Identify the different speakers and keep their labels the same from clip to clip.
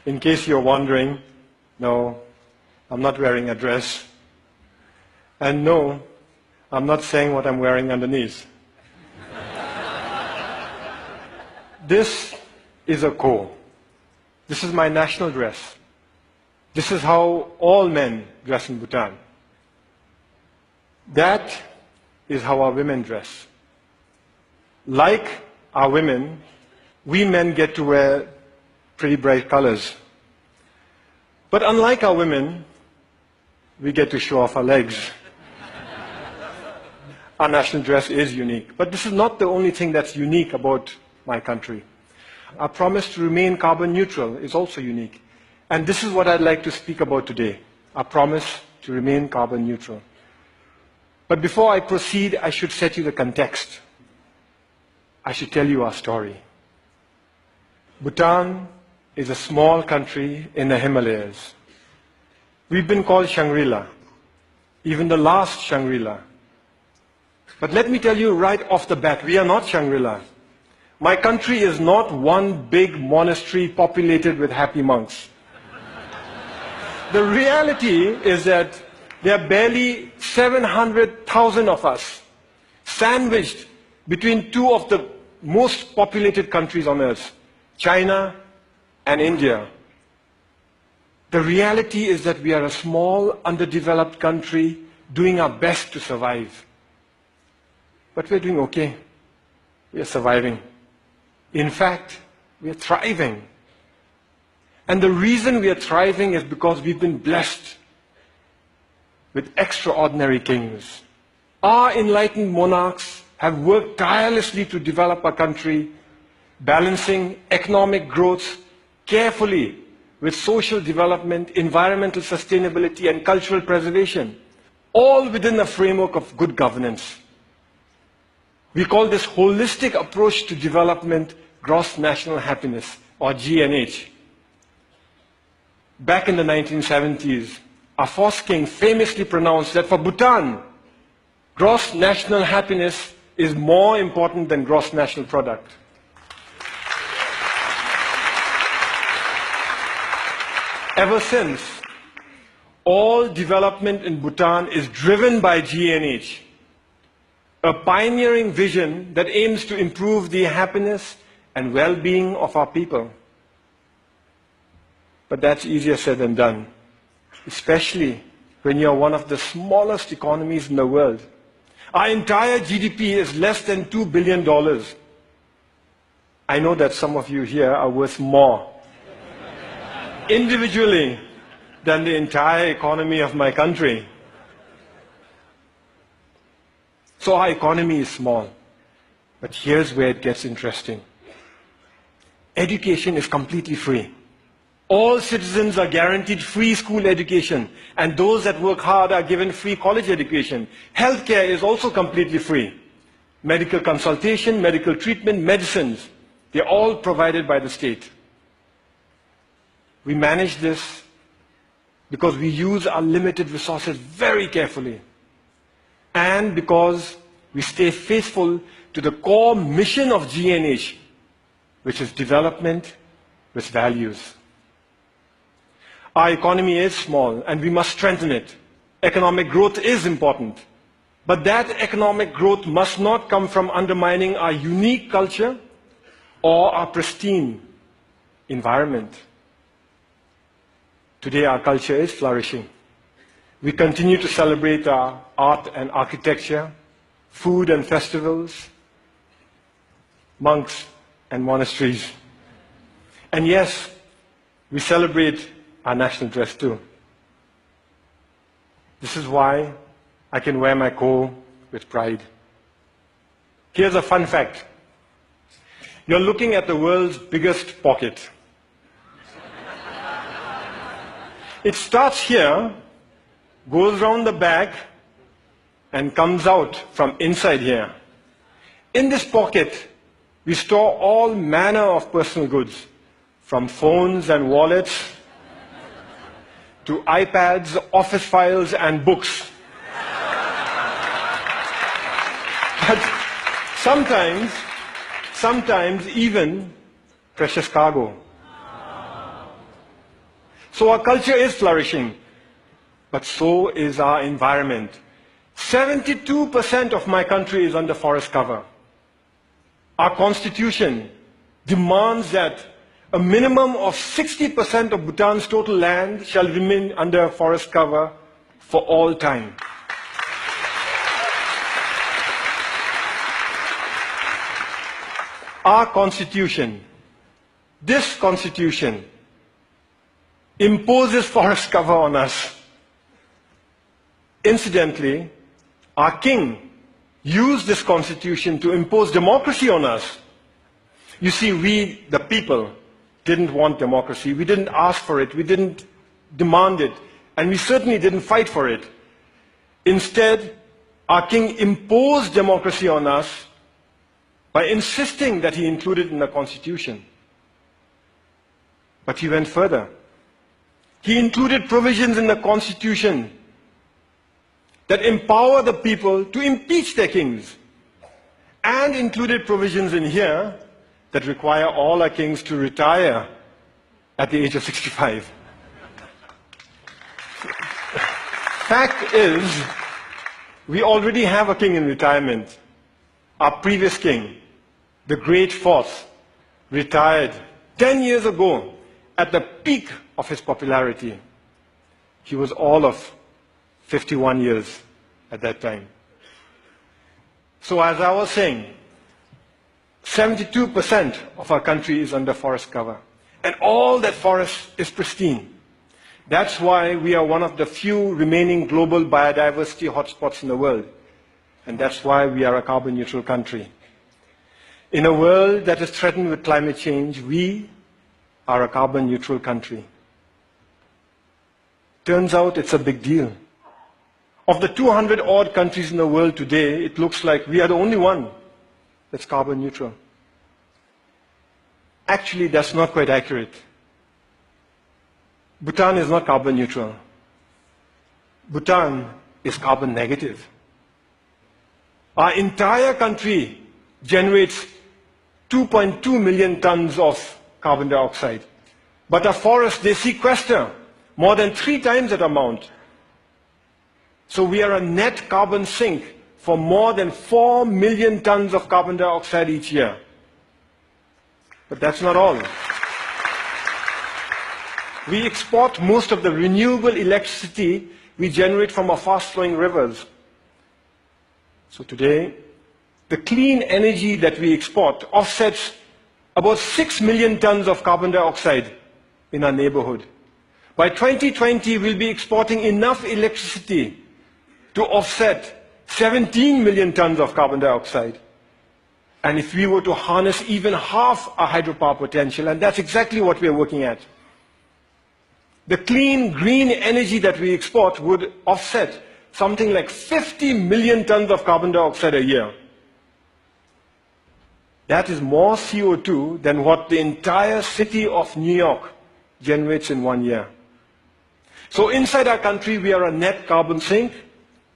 Speaker 1: In case you're wondering, no, I'm not wearing a dress. And no, I'm not saying what I'm wearing underneath. This is a ko. This is my national dress. This is how all men dress in Bhutan. That is how our women dress. Like our women, we men get to wear pretty bright colors. But unlike our women, we get to show off our legs. Our national dress is unique. But this is not the only thing that's unique about my country. Our promise to remain carbon neutral is also unique. And this is what I'd like to speak about today, our promise to remain carbon neutral. But before I proceed, I should set you the context. I should tell you our story. Bhutan is a small country in the Himalayas. We've been called Shangri-La, even the last Shangri-La. But let me tell you right off the bat, we are not Shangri-La. My country is not one big monastery populated with happy monks. The reality is that there are barely 700,000 of us, sandwiched between two of the most populated countries on earth, China and India. The reality is that we are a small, underdeveloped country doing our best to survive. But we're doing okay. We are surviving. In fact, we are thriving. And the reason we are thriving is because we've been blessed with extraordinary kings. Our enlightened monarchs have worked tirelessly to develop our country, balancing economic growth carefully with social development, environmental sustainability, and cultural preservation, all within a framework of good governance. We call this holistic approach to development gross national happiness, or GNH. Back in the 1970s, our first king famously pronounced that for Bhutan, gross national happiness is more important than gross national product. Ever since, all development in Bhutan is driven by GNH, a pioneering vision that aims to improve the happiness and well-being of our people. But that's easier said than done, especially when you're one of the smallest economies in the world. Our entire GDP is less than $2 billion. I know that some of you here are worth more individually than the entire economy of my country. So our economy is small. But here's where it gets interesting. Education is completely free. All citizens are guaranteed free school education, and those that work hard are given free college education. Healthcare is also completely free. Medical consultation, medical treatment, medicines, they're all provided by the state. We manage this because we use our limited resources very carefully, and because we stay faithful to the core mission of GNH, which is development with values. Our economy is small, and we must strengthen it. Economic growth is important. But that economic growth must not come from undermining our unique culture or our pristine environment. Today, our culture is flourishing. We continue to celebrate our art and architecture, food and festivals, monks and monasteries. And yes, we celebrate our national dress too. This is why I can wear my ko with pride. Here's a fun fact. You're looking at the world's biggest pocket. It starts here, goes round the back, and comes out from inside here. In this pocket, we store all manner of personal goods, from phones and wallets to iPads, office files, and books. But sometimes, sometimes even precious cargo. So our culture is flourishing, but so is our environment. 72% of my country is under forest cover. Our constitution demands that a minimum of 60% of Bhutan's total land shall remain under forest cover for all time. Our constitution, this constitution, imposes forest cover on us. Incidentally, our king used this constitution to impose democracy on us. You see, we, the people, didn't want democracy. We didn't ask for it. We didn't demand it. And we certainly didn't fight for it. Instead, our king imposed democracy on us by insisting that he include it in the constitution. But he went further. He included provisions in the constitution that empower the people to impeach their kings, and included provisions in here that require all our kings to retire at the age of 65. Fact is, we already have a king in retirement. Our previous king, the Great Fourth, retired 10 years ago at the peak of his popularity. He was all of 51 years at that time. So as I was saying, 72% of our country is under forest cover. And all that forest is pristine. That's why we are one of the few remaining global biodiversity hotspots in the world. And that's why we are a carbon neutral country. In a world that is threatened with climate change, we are a carbon neutral country. Turns out it's a big deal. Of the 200 odd countries in the world today, it looks like we are the only one that's carbon neutral. Actually, that's not quite accurate. Bhutan is not carbon neutral. Bhutan is carbon negative. Our entire country generates 2.2 million tons of carbon dioxide. But our forests, they sequester more than 3 times that amount. So we are a net carbon sink for more than 4 million tons of carbon dioxide each year. But that's not all. We export most of the renewable electricity we generate from our fast-flowing rivers. So today, the clean energy that we export offsets about 6 million tons of carbon dioxide in our neighborhood. By 2020, we'll be exporting enough electricity to offset 17 million tons of carbon dioxide. And if we were to harness even half our hydropower potential, and that's exactly what we are working at, the clean, green energy that we export would offset something like 50 million tons of carbon dioxide a year. That is more CO2 than what the entire city of New York generates in 1 year. So inside our country, we are a net carbon sink.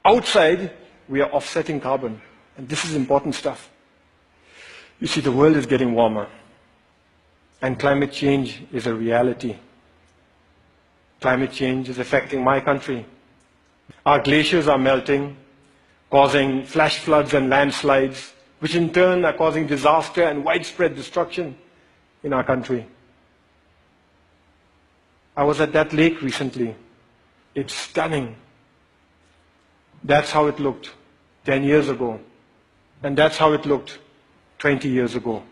Speaker 1: Outside, we are offsetting carbon. And this is important stuff. You see, the world is getting warmer. And climate change is a reality. Climate change is affecting my country. Our glaciers are melting, causing flash floods and landslides, which in turn are causing disaster and widespread destruction in our country. I was at that lake recently. It's stunning. That's how it looked 10 years ago. And that's how it looked 20 years ago.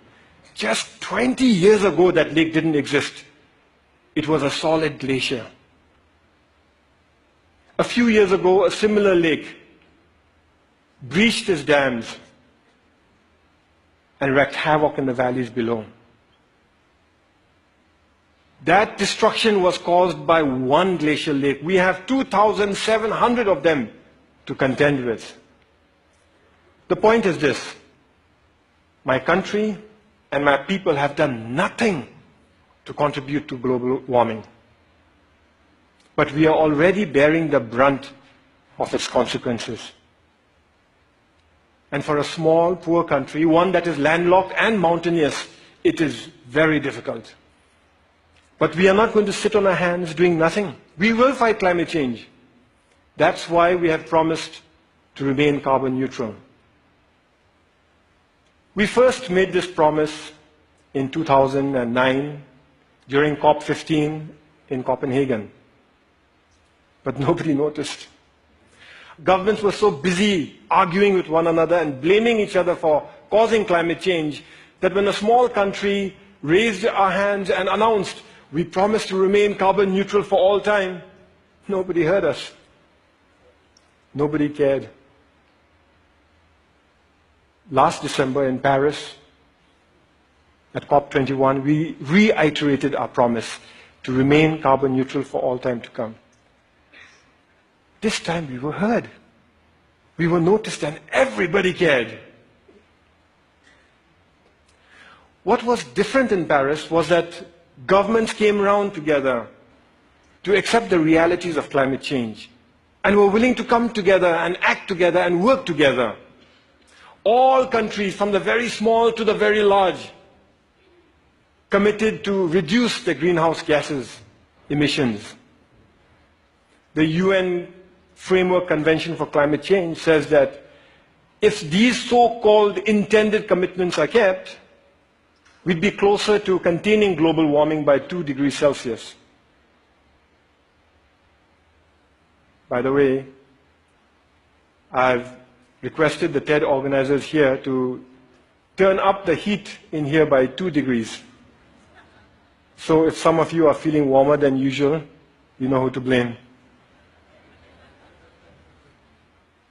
Speaker 1: Just 20 years ago, that lake didn't exist. It was a solid glacier. A few years ago, a similar lake breached its dams and wreaked havoc in the valleys below. That destruction was caused by one glacial lake. We have 2,700 of them to contend with. The point is this: my country and my people have done nothing to contribute to global warming. But we are already bearing the brunt of its consequences. And for a small, poor country, one that is landlocked and mountainous, it is very difficult. But we are not going to sit on our hands doing nothing. We will fight climate change. That's why we have promised to remain carbon neutral. We first made this promise in 2009 during COP15 in Copenhagen. But nobody noticed. Governments were so busy arguing with one another and blaming each other for causing climate change that when a small country raised our hands and announced, we promise to remain carbon neutral for all time, nobody heard us. Nobody cared. Last December in Paris, at COP21, we reiterated our promise to remain carbon neutral for all time to come. This time we were heard. We were noticed and everybody cared. What was different in Paris was that governments came around together to accept the realities of climate change and were willing to come together and act together and work together. All countries, from the very small to the very large, committed to reduce the greenhouse gases emissions. The UN Framework Convention for Climate Change says that if these so-called intended commitments are kept, we'd be closer to containing global warming by 2 degrees Celsius. By the way, I've requested the TED organizers here to turn up the heat in here by 2 degrees. So if some of you are feeling warmer than usual, you know who to blame.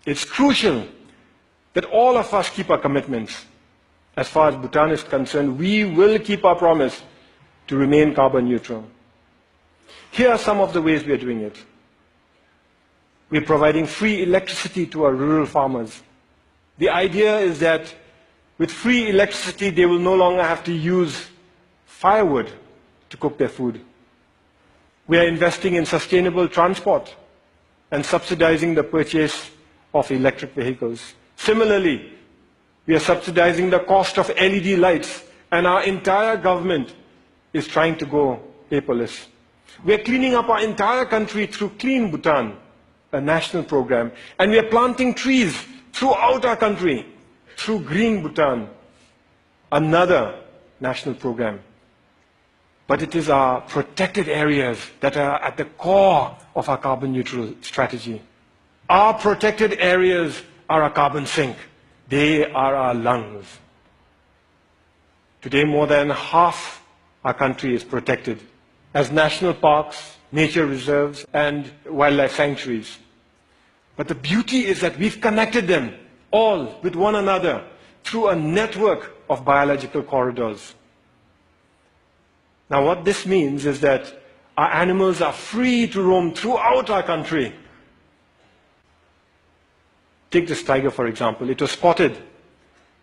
Speaker 1: It's crucial that all of us keep our commitments. As far as Bhutan is concerned, we will keep our promise to remain carbon neutral. Here are some of the ways we are doing it. We're providing free electricity to our rural farmers. The idea is that with free electricity, they will no longer have to use firewood to cook their food. We are investing in sustainable transport and subsidizing the purchase of electric vehicles. Similarly, we are subsidizing the cost of LED lights, and our entire government is trying to go paperless. We are cleaning up our entire country through Clean Bhutan, a national program, and we are planting trees throughout our country through Green Bhutan, another national program. But it is our protected areas that are at the core of our carbon neutral strategy. Our protected areas are our carbon sink. They are our lungs. Today, more than half our country is protected as national parks, nature reserves, and wildlife sanctuaries. But the beauty is that we've connected them all with one another through a network of biological corridors. Now, what this means is that our animals are free to roam throughout our country. Take this tiger, for example. It was spotted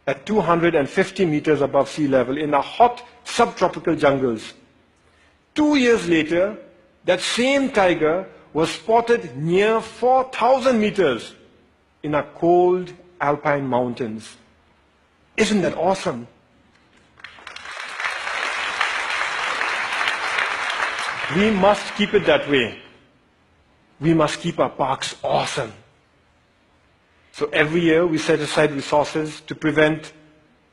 Speaker 1: at 250 meters above sea level in the hot subtropical jungles. 2 years later, that same tiger was spotted near 4,000 meters in our cold alpine mountains. Isn't that awesome? We must keep it that way. We must keep our parks awesome. So every year we set aside resources to prevent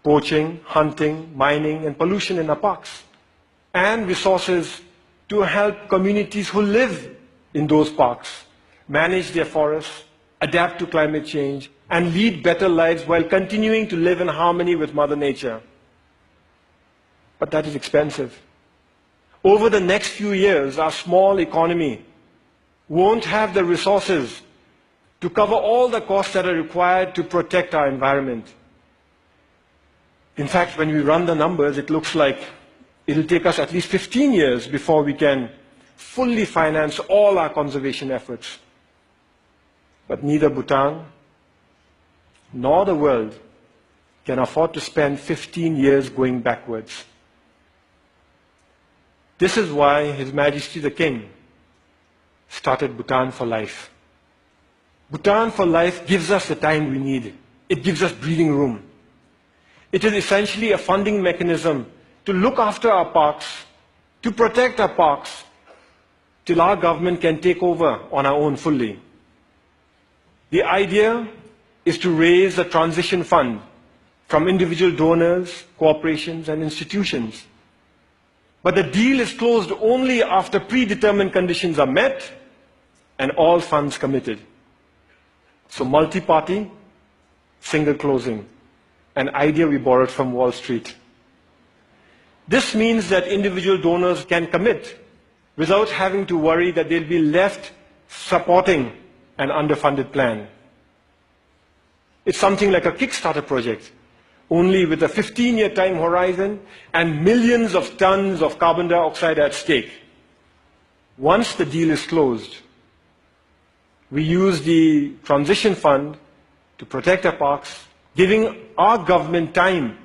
Speaker 1: poaching, hunting, mining, and pollution in our parks, and resources to help communities who live in those parks manage their forests, adapt to climate change, and lead better lives while continuing to live in harmony with Mother Nature. But that is expensive. Over the next few years, our small economy won't have the resources to cover all the costs that are required to protect our environment. In fact, when we run the numbers, it looks like it'll take us at least 15 years before we can fully finance all our conservation efforts. But neither Bhutan nor the world can afford to spend 15 years going backwards. This is why His Majesty the King started Bhutan for Life. Bhutan for Life gives us the time we need. It gives us breathing room. It is essentially a funding mechanism to look after our parks to protect our parks till our government can take over on our own fully. The idea is to raise a transition fund from individual donors, corporations, and institutions. But the deal is closed only after predetermined conditions are met and all funds committed. So multi-party, single closing, an idea we borrowed from Wall Street. This means that individual donors can commit without having to worry that they'll be left supporting an underfunded plan. It's something like a Kickstarter project, only with a 15-year time horizon and millions of tons of carbon dioxide at stake. Once the deal is closed, we use the transition fund to protect our parks, giving our government time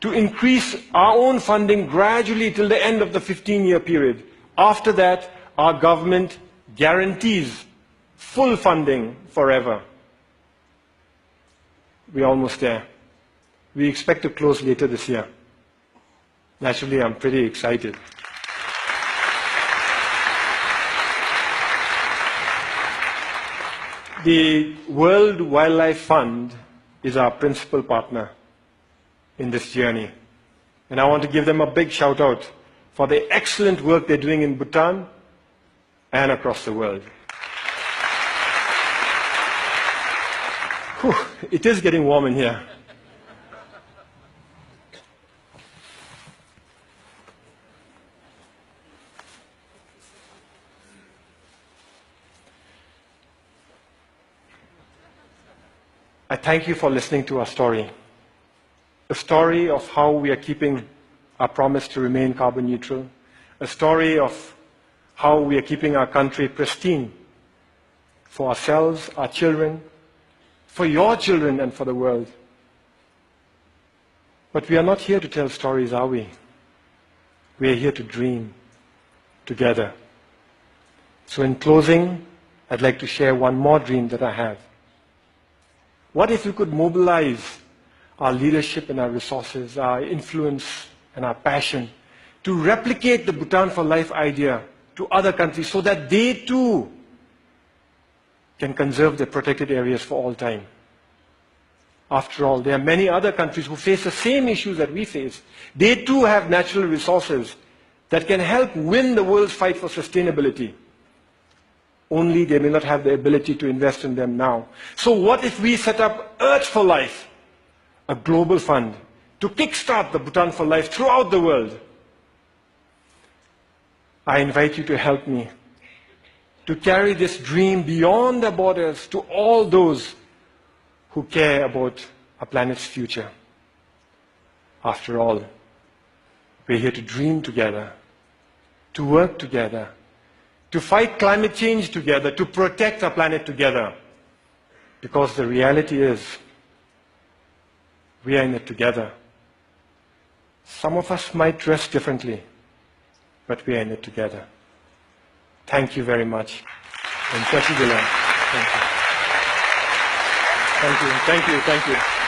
Speaker 1: to increase our own funding gradually till the end of the 15-year period. After that, our government guarantees full funding forever. We're almost there. We expect to close later this year. Naturally, I'm pretty excited. The World Wildlife Fund is our principal partner in this journey. And I want to give them a big shout out for the excellent work they're doing in Bhutan and across the world. Whew, it is getting warm in here. I thank you for listening to our story. A story of how we are keeping our promise to remain carbon neutral. A story of how we are keeping our country pristine for ourselves, our children, for your children, and for the world. But we are not here to tell stories, are we? We are here to dream together. So in closing, I'd like to share one more dream that I have. What if we could mobilize our leadership and our resources, our influence and our passion to replicate the Bhutan for Life idea to other countries so that they too can conserve their protected areas for all time? After all, there are many other countries who face the same issues that we face. They too have natural resources that can help win the world's fight for sustainability. Only they may not have the ability to invest in them now. So what if we set up Earth for Life, a global fund, to kickstart the Bhutan for Life throughout the world? I invite you to help me to carry this dream beyond the borders to all those who care about our planet's future. After all, we're here to dream together, to work together, to fight climate change together, to protect our planet together. Because the reality is, we are in it together. Some of us might dress differently, but we are in it together. Thank you very much. And thank you. Thank you. Thank you. Thank you.